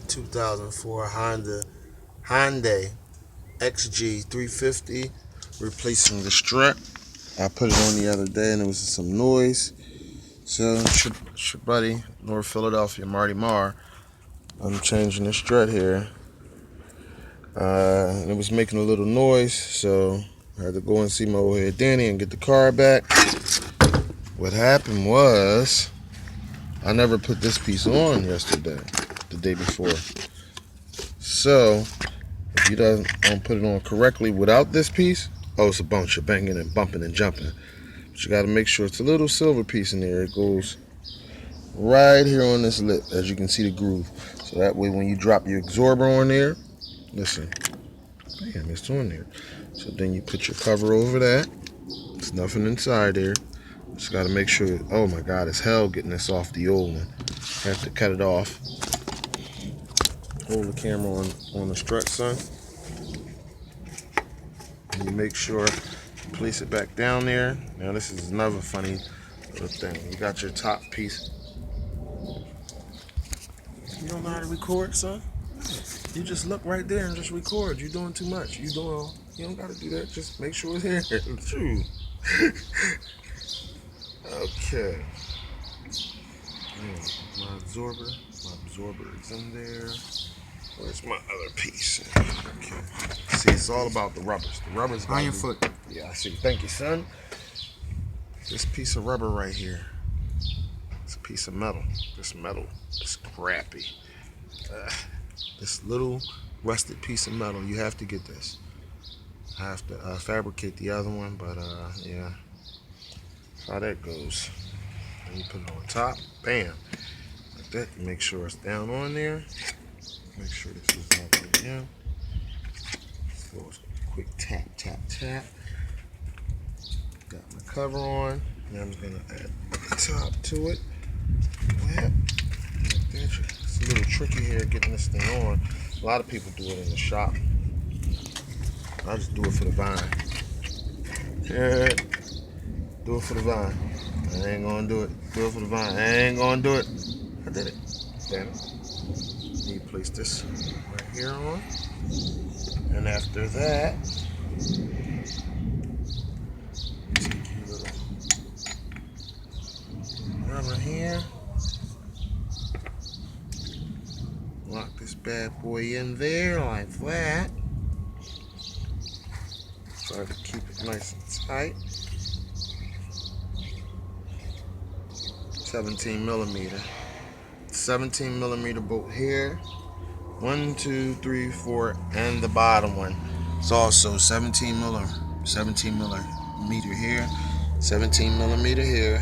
2004 Hyundai XG 350, replacing the strut. I put it on the other day and there was some noise. So it's your buddy, North Philadelphia, Marty Marr. I'm changing the strut here. And it was making a little noise, so I had to go and see my old head Danny and get the car back. What happened was, I never put this piece on yesterday, the day before. So, if you don't put it on correctly without this piece, oh, it's a bunch of banging and bumping and jumping. But you got to make sure it's a little silver piece in there. It goes right here on this lip, as you can see the groove. So that way when you drop your absorber on there, listen, bam, it's on there. So then you put your cover over that. There's nothing inside there. Just got to make sure, oh my God, it's hell getting this off the old one. Have to cut it off. Hold the camera on the strut, son. And you make sure you place it back down there. Now this is another funny little thing. You got your top piece. You don't know how to record, son? You just look right there and just record. You're doing too much. You don't gotta do that. Just make sure it's here. True. Okay. My absorber is in there. Where's my other piece? Okay. See, it's all about the rubbers. The rubbers on your foot. Yeah, I see. Thank you, son. This piece of rubber right here. It's a piece of metal. This metal is crappy. This little rusted piece of metal. You have to get this. I have to fabricate the other one, but yeah. That's how that goes. And you put it on top. Bam. Like that. Make sure it's down on there. Make sure this is all the way down. So it's a quick tap, tap, tap. Got my cover on. Now I'm gonna add the top to it. Like that. It's a little tricky here getting this thing on. A lot of people do it in the shop. I just do it for the vine. Yeah. Do it for the vine. I ain't gonna do it. Do it for the vine. I ain't gonna do it. I did it. Damn it. You place this right here on. And after that, take your little rubber here. Lock this bad boy in there like that. Try to keep it nice and tight. 17 millimeter. 17 millimeter bolt here. 1, 2, 3, 4, and the bottom one. It's also 17 millimeter here. 17 millimeter here,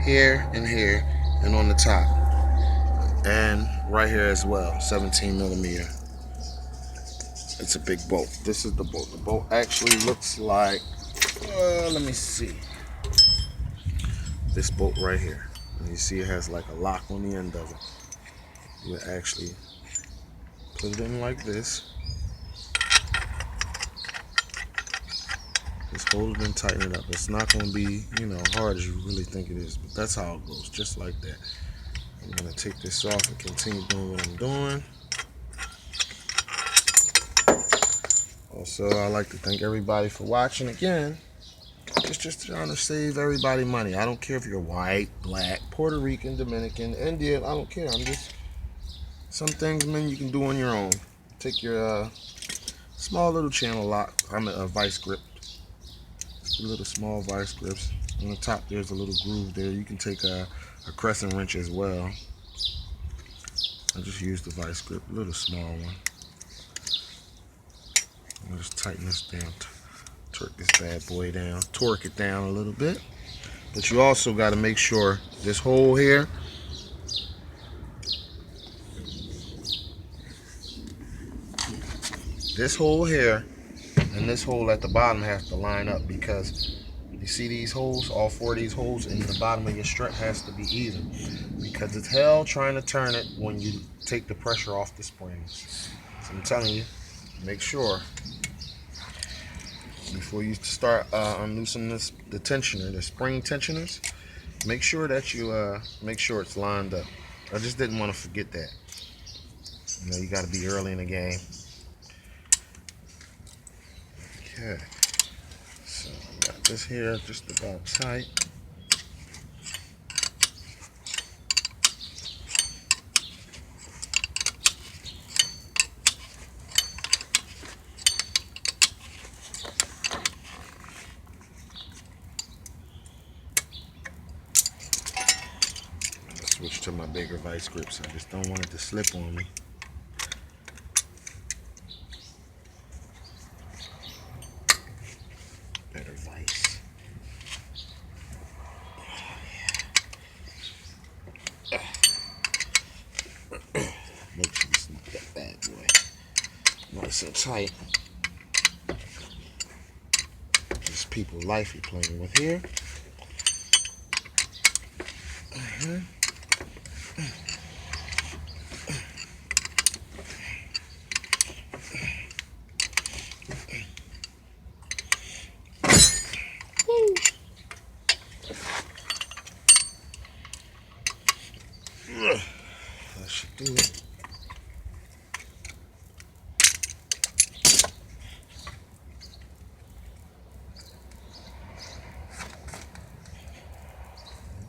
here, and here, and on the top. And right here as well, 17 millimeter. It's a big bolt. This is the bolt. The bolt actually looks like, let me see. This bolt right here. And you see it has like a lock on the end of it. You actually put it in like this. Just hold it and tighten it up. It's not going to be, hard as you really think it is. But that's how it goes, just like that. I'm going to take this off and continue doing what I'm doing. Also, I'd like to thank everybody for watching again. It's just trying to save everybody money. I don't care if you're white, black, Puerto Rican, Dominican, Indian. I don't care. I'm just, some things, man, you can do on your own. Take your small little channel lock. I'm a vice grip. Little small vice grips. On the top, there's a little groove there. You can take a crescent wrench as well. I just use the vice grip, a little small one. I'll just tighten this down. Torque this bad boy down. Torque it down a little bit. But you also got to make sure this hole here, and this hole at the bottom has to line up, because you see these holes, all 4 of these holes in the bottom of your strut has to be even, because it's hell trying to turn it when you take the pressure off the springs. So I'm telling you, make sure before you start unloosening the tensioner, the spring tensioners, make sure that you make sure it's lined up. I just didn't want to forget that. You know, you got to be early in the game. Okay. So I got this here just about tight. Switch to my bigger vice grips. I just don't want it to slip on me. Better vice. Make sure you sneak that bad boy nice and tight. This people's life you're playing with here. That should do it.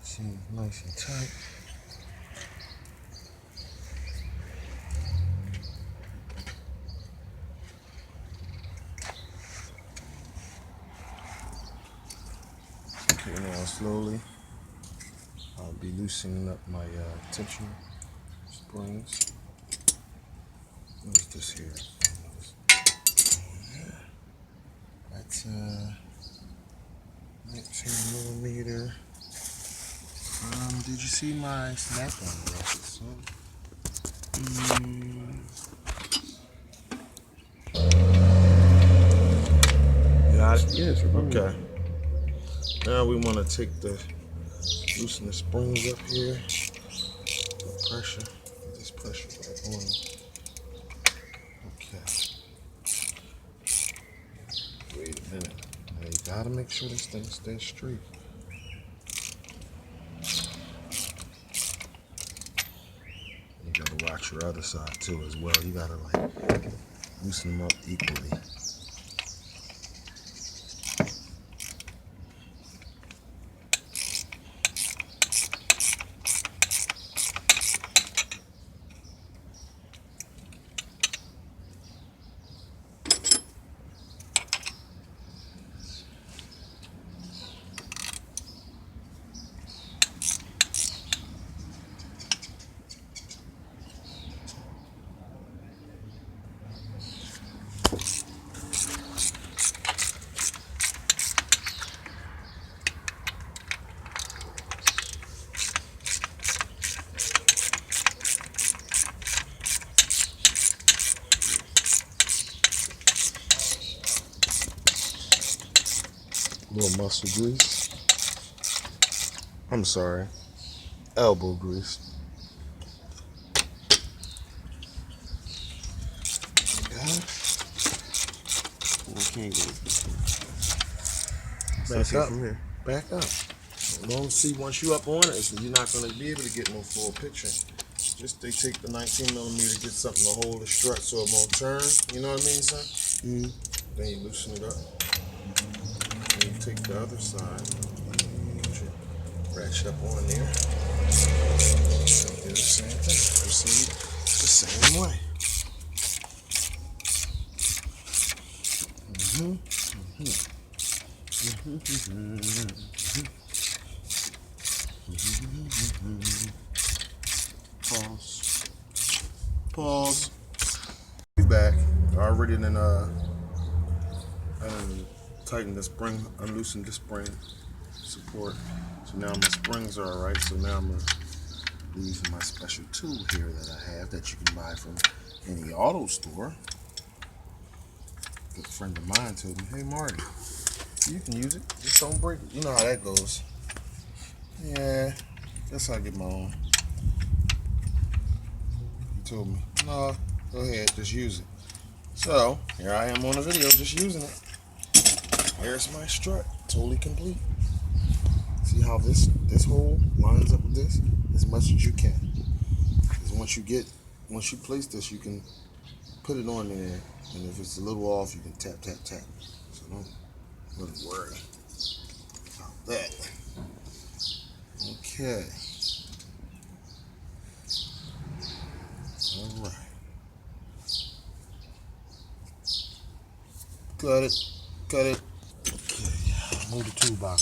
Seems nice and tight. Okay, now slowly I'll be loosening up my tension springs. What is this here? That's 19 millimeter. Did you see my snap-on brushes? Got it? Yes. Okay. Now we want to take loosen the springs up here. The pressure. Get this pressure back on. Okay. Wait a minute. Now you gotta make sure this thing stays straight. You gotta watch your other side too as well. You gotta like loosen them up equally. Little muscle grease. I'm sorry, elbow grease. Got it. I can't get it. Back up. From here. Back up. Don't see once you up on it, so you're not gonna be able to get no full picture. Just they take the 19 millimeter, get something to hold the strut so it won't turn. You know what I mean, son? Then you loosen it up. Then you take the other side, put your ratchet up on there. Do the same thing. Proceed the same way. Pause. Pause. Be back. I already done tightened the spring, unloosened the spring support. So now my springs are alright. So now I'm gonna be using my special tool here that I have that you can buy from any auto store. A good friend of mine told me, "Hey Marty, you can use it. Just don't break it." You know how that goes. Yeah, guess I'll get my own. He told me, "No, go ahead, just use it." So here I am on the video, just using it. Here's my strut, totally complete. See how this hole lines up with this as much as you can. Because once you get once you place this, you can put it on there, and if it's a little off, you can tap, tap, tap. So don't really worry about that. Okay. All right. Cut it. Cut it. Okay. Move the toolbox.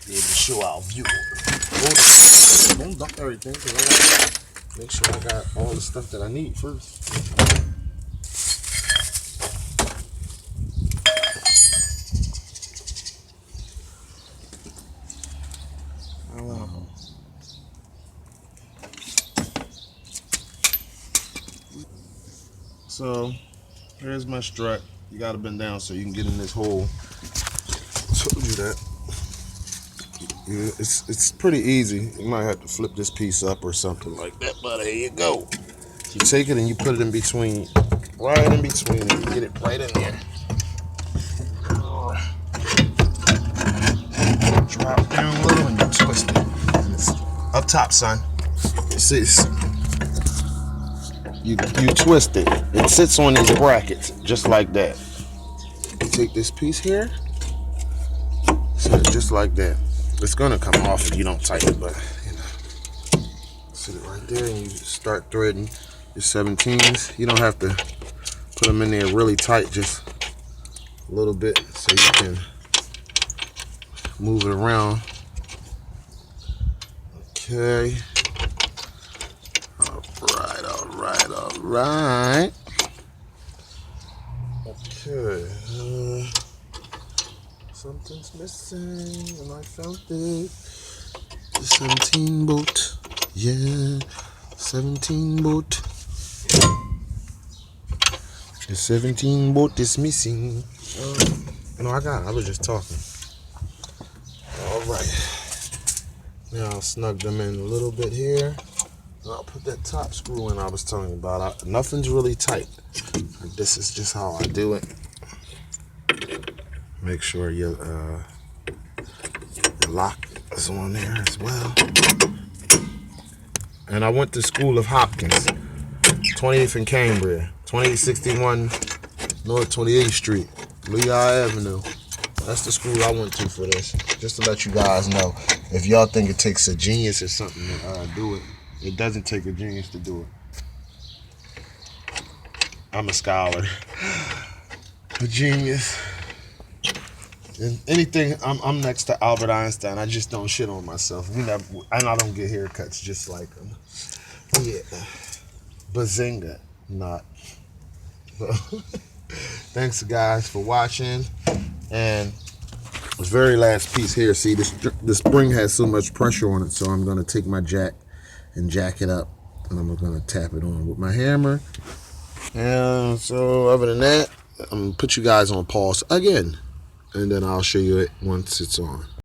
Be able to show our viewers. Don't dump everything. Make sure I got all the stuff that I need first. So here's my strut. You gotta bend down so you can get in this hole. Told you that. Yeah, it's pretty easy. You might have to flip this piece up or something like that, but there you go. You take it and you put it in between, right in between, and you get it right in there. Drop down a little and you twist it. And it's up top, son. You see, you twist it. It sits on these brackets just like that. You take this piece here, set it just like that. It's gonna come off if you don't tighten it, but you know, sit it right there and you start threading your 17s. You don't have to put them in there really tight, just a little bit so you can move it around. Okay. All right. Okay. Something's missing, and I found it. The 17 bolt. Yeah, 17 bolt. The 17 bolt is missing. No, I got it. I was just talking. All right. Now I'll snug them in a little bit here. And I'll put that top screw in I was telling you about. Nothing's really tight. This is just how I do it. Make sure your lock is on there as well. And I went to School of Hopkins, 28th and Cambria, 2861 North 28th Street, Lehigh Avenue. That's the school I went to for this. Just to let you guys know, if y'all think it takes a genius or something to do it, it doesn't take a genius to do it. I'm a scholar, a genius. And anything, I'm next to Albert Einstein. I just don't shit on myself. And I don't get haircuts just like him. Yeah, bazinga, not. Thanks guys for watching. And this very last piece here. See, the spring has so much pressure on it, so I'm gonna take my jack and jack it up, and I'm gonna tap it on with my hammer. And so, other than that, I'm gonna put you guys on pause again. And then I'll show you it once it's on.